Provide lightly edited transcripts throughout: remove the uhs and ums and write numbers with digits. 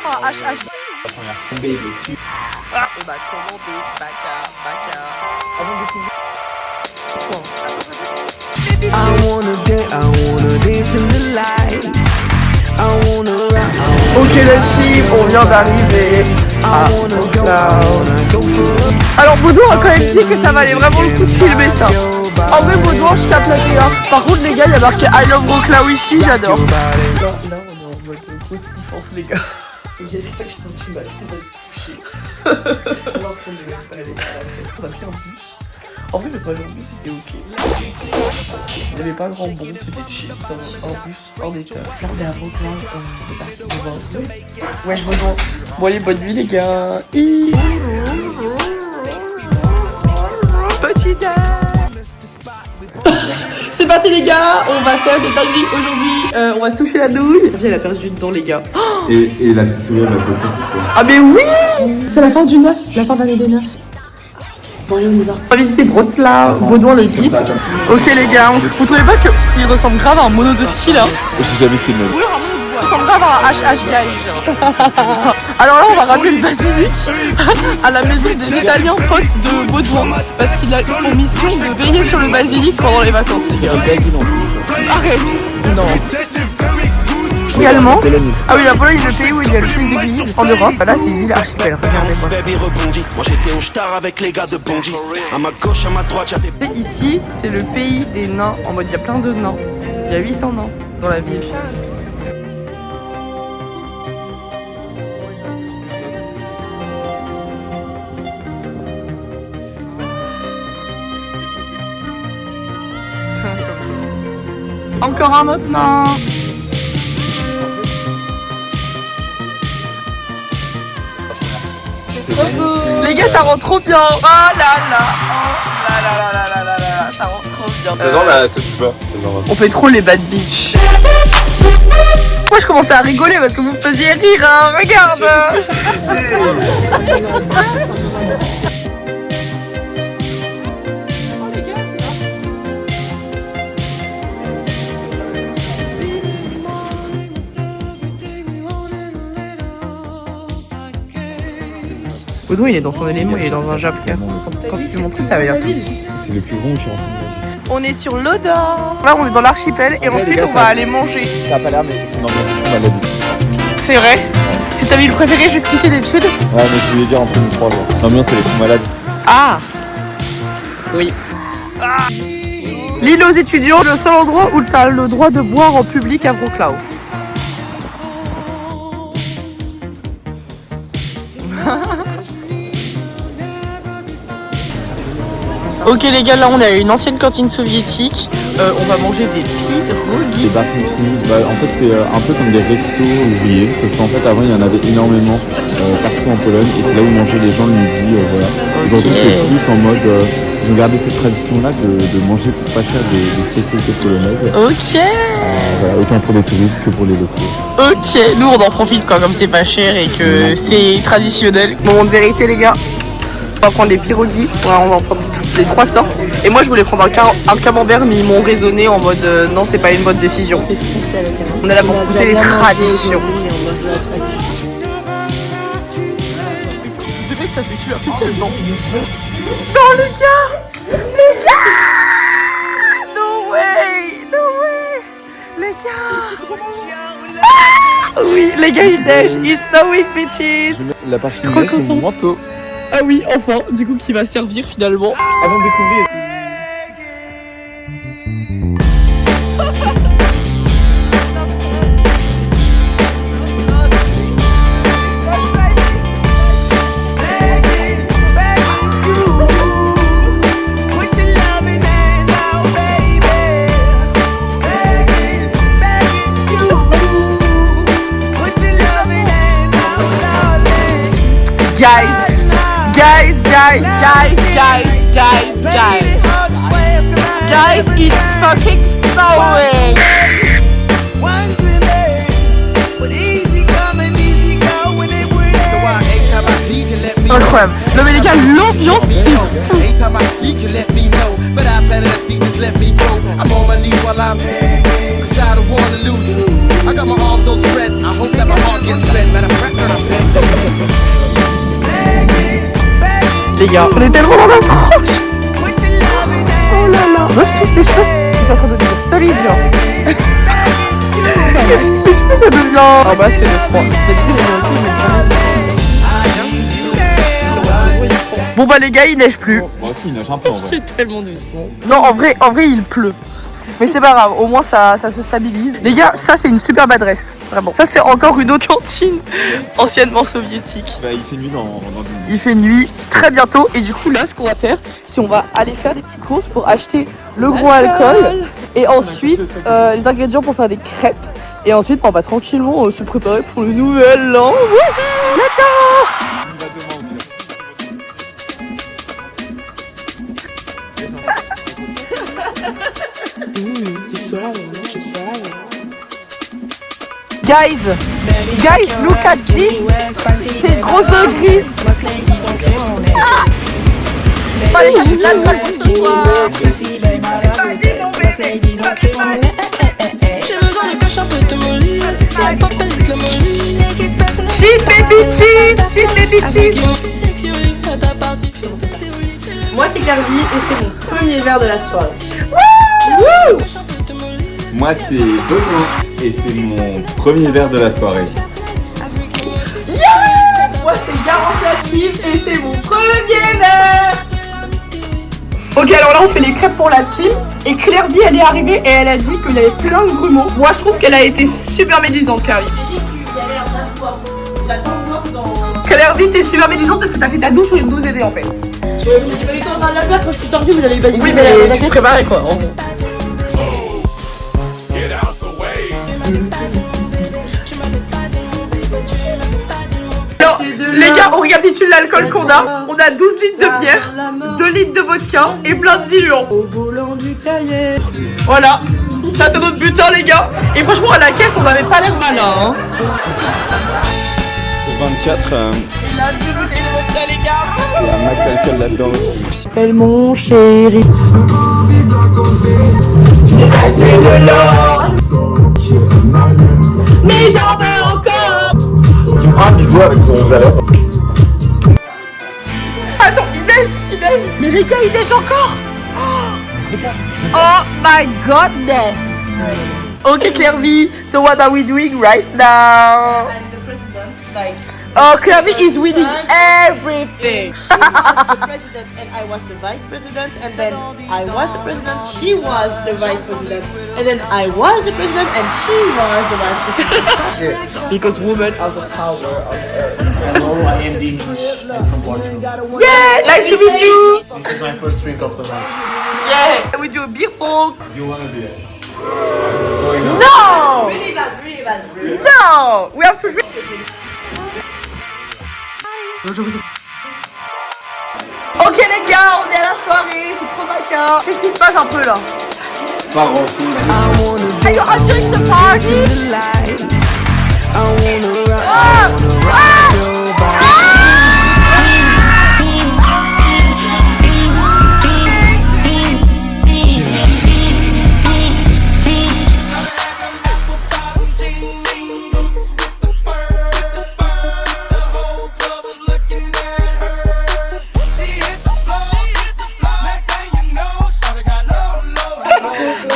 un HH. Baby. Ah, et bah commandé, baka. Avant de découvrir. I wanna dance in the lights. I wanna rock. Ok les filles, on vient d'arriver à Cloud. Alors Baudouin a quand même dit que ça valait vraiment le coup de filmer ça. En vrai Baudouin, je tape la meilleure. Par contre les gars, il y a marqué I love Wroclaw ici, j'adore. Là on est en mode grosse kiffance les gars. Il y a ça qui du matin à se coucher. Alors qu'on est pas allé à la fête, on a pris un bus. En vrai le trajet en bus c'était ok. Il n'y avait pas grand bon, c'était chill, c'était un bus en état. Regardez à Wroclaw, c'est parti devant un truc. Ouais je rejoins. Bon allez, bonne nuit les gars. Petit dame. C'est parti les gars, on va faire des dingueries aujourd'hui. On va se toucher la douille. Elle a perdu dedans les gars. Et la petite souris, elle va te passer ça. Ah mais oui. C'est la fin du 9, la fin de l'année des 9. Bon allez on y va. On va visiter Wroclaw, Baudouin le guide. Ok les gars, vous trouvez pas qu'il ressemble grave à un mono de ski là? J'ai jamais ski de même. Oui, vraiment, il ressemble grave à un HH guy genre. Alors là on va ramener le basilic à la maison des Italiens potes de Baudouin. Parce qu'il a eu pour mission de veiller sur le basilic pendant les vacances les gars. Arrête. Non. Également. Ah oui, la Pologne est le pays où il y a le plus d'églises en Europe. Là, c'est une ville archipel. Regardez-moi. Ici, c'est le pays des nains. En mode, il y a plein de nains. Il y a 800 nains dans la ville. Encore un autre nain. Les gars, ça rend trop bien. Oh là là. Oh là là. Ça rend trop bien. J'adore la cette bas. On fait trop les bad bitch. Moi je commençais à rigoler parce que vous me faisiez rire, hein. Regarde. Baudouin il est dans son élément, il est dans un Japka. Quand tu lui montres ça va l'air tout petit. C'est le plus grand où je suis en train de manger. On est sur l'Oda. Là on est dans l'archipel et ensuite on va aller manger. Ça a pas l'air mais c'est une maladie. C'est vrai. C'est ta ville préférée jusqu'ici d'études? Ouais mais je voulais dire en premier 3 jours. L'ambiance elle est sous malade. Ah. Oui. Ah. L'île aux étudiants, le seul endroit où tu as le droit de boire en public à Wroclaw. Ok les gars, là on est à une ancienne cantine soviétique. On va manger des pierogies. Les bafouchis, en fait c'est un peu comme des restos ouvriers. Sauf qu'en fait avant il y en avait énormément partout en Pologne. Et c'est là où mangeaient les gens le midi. Voilà. Okay. Aujourd'hui c'est plus en mode... ils ont gardé cette tradition-là de manger pour pas cher des spécialités polonaises. Ok. Voilà, autant pour les touristes que pour les locaux. Ok, nous on en profite quoi, comme c'est pas cher et que c'est traditionnel. Moment de vérité les gars. On va prendre les pierogies, on va en prendre les 3 sortes. Et moi je voulais prendre un camembert mais ils m'ont raisonné en mode non c'est pas une bonne décision. On est là pour goûter les traditions. C'est vrai que ça fait superficiel non. Non les gars. Les gars. No way. Les gars. Ah oui les gars il neige. It's snowing bitches. La partie c'est mon manteau. Ah oui, enfin, du coup, qui va servir finalement avant de découvrir. Guys, it's fucking snowing. Incroyable. Non mais les gars, l'ambiance c'est fou. gars. On est tellement dans la frange. Oh là là. Meuf, tous les cheveux. Je suis en train de devenir solide, genre. Les cheveux, ça devient... Oh bah, c'est le froid. Bon bah les gars, il neige plus. Moi aussi, il neige un peu en vrai. C'est tellement doucement. Non, en vrai, il pleut. Mais c'est pas grave, au moins ça se stabilise. Les gars, ça c'est une superbe adresse, vraiment. Ça c'est encore une autre cantine anciennement soviétique. Bah, il fait nuit dans Il fait nuit très bientôt et du coup là ce qu'on va faire, c'est on va aller faire des petites courses pour acheter le gros alcool et ensuite les ingrédients pour faire des crêpes. Et ensuite on va tranquillement se préparer pour le nouvel an. Let's go! Guys, look at this. C'est une grosse dinguerie. Faut aller chercher de l'alcool pour ce soir. Cheese baby cheese, cheese baby cheese. Moi c'est Carly et c'est mon premier verre de la soirée. Wouh! Moi, c'est Benoît et c'est mon premier verre de la soirée. Yeah! Moi c'est Garance la team et c'est mon premier verre. Ok, alors là on fait les crêpes pour la team et Claire V elle est arrivée et elle a dit qu'il y avait plein de grumeaux. Moi je trouve qu'elle a été super médisante, Claire V. Claire V, t'es super médisante parce que t'as fait ta douche au lieu de nous aider en fait. Vous n'avez pas eu le temps de la faire quand je suis sortie, vous avez pas dit. Oui mais tu te préparais quoi en gros. Alors, les gars, on récapitule l'alcool qu'on a. On a 12 litres de bière, 2 litres de vodka et plein de diluants. Au volant du cahier. Voilà, ça c'est notre butin les gars. Et franchement à la caisse on n'avait pas l'air malin hein. Pour 24, Il a du vodka les gars. il y a un mac d'alcool là-dedans aussi. Appelle mon chéri. C'est de l'or. Mais j'en veux encore. Tu feras un bisou avec ton verre. Attends, il neige. Mais les gars, il neige encore. Oh my godness. Ok Claire V, so what are we doing right now? I'm the president, like. Oh, Claire V is winning everything. She was the president and I was the vice president, and then I was the president, she was the vice president, and then I was the president and she was the vice president. Because women are the power of earth. Hello, I am Dimitri. I'm from Portugal. Yeah, nice to meet you. This is my first drink of the night. Yeah, we do a beer pong. You wanna do that? No, Really bad, really bad. no, we have to drink. Ok les gars, on est à la soirée, c'est trop bacard. Qu'est-ce qui se passe un peu là? Pas grand-chose. Are you enjoying the party?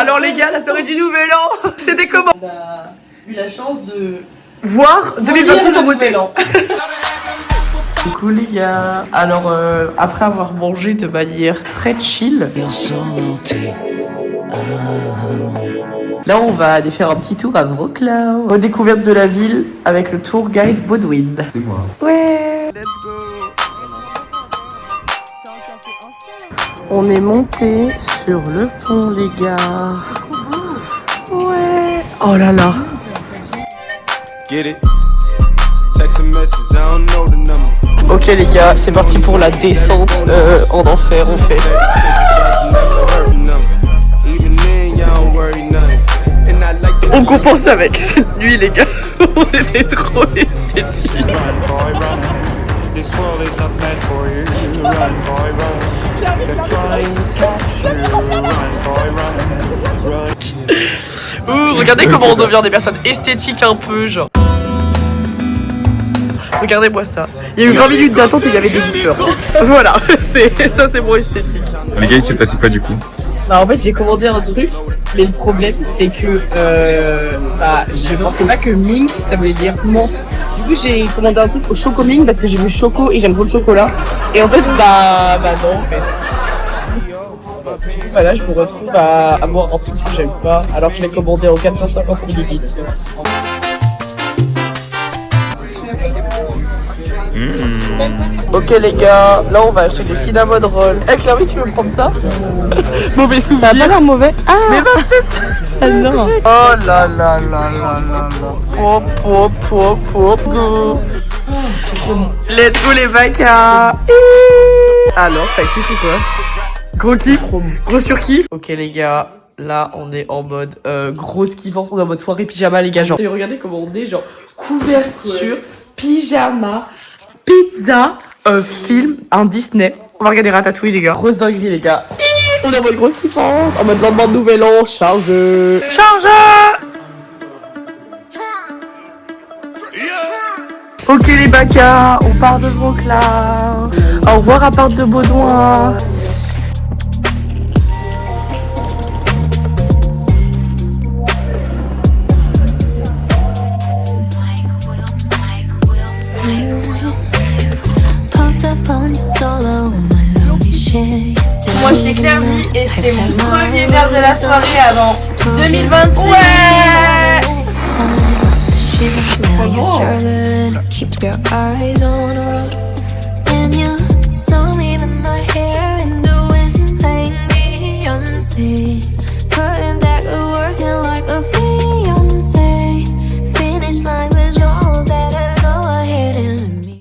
Alors les gars, la soirée du nouvel an, c'était comment? On a eu la chance de Voir 2026 en beauté. an. Coucou les gars. Alors après avoir mangé de manière très chill, là on va aller faire un petit tour à Wrocław, redécouverte de la ville avec le tour guide Baudouin. C'est moi. Ouais. Let's go. On est monté sur le pont les gars. Ouais. Oh là là. Get it? Text a message, I don't know the number. Ok les gars, c'est parti pour la descente en enfer on fait. On compense avec cette nuit les gars. On était trop esthétiques. This world is not meant for you. Run, boy, run. They're trying to catch you. Run, boy, run. Run. Ouh, regardez comment on devient des personnes esthétiques un peu genre. Regardez-moi ça. Il y a eu 20 minutes d'attente et il y avait des beepers. Voilà, ça c'est mon esthétique. Les gars, il s'est passé quoi du coup? Bah en fait j'ai commandé un truc, mais le problème c'est que je pensais pas que Ming ça voulait dire menthe. Du coup j'ai commandé un truc au Choco Ming parce que j'ai vu Choco et j'aime trop le chocolat. Et en fait bah non en fait. Voilà, je me retrouve à avoir un truc que j'aime pas alors que je l'ai commandé en 450 ml. Ok les gars, là on va acheter des cinnamon rolls. Eh Chloé, tu veux prendre ça? Mauvais souvenir. Ça a pas l'air mauvais. Ah, mais va ça. non. Oh là là là là là là. Pop go. Let's go les vacas. Alors, ça kiffe ou quoi? Gros kiff, gros surkiff. Ok les gars, là on est en mode grosse kiffance, on est en mode soirée pyjama les gars genre. Et regardez comment on est genre couverture, pyjama, pizza, film, un Disney. On va regarder Ratatouille les gars. Grosse dinguerie les gars. On est en mode grosse kiffance, en mode lendemain de nouvel an, chargeur. Ok les bacas, on part de Vauclin. Au revoir à part de Baudouin. Moi c'est Clairvy et c'est mon premier verre de la soirée avant 2026. Ouais. Keep your eyes on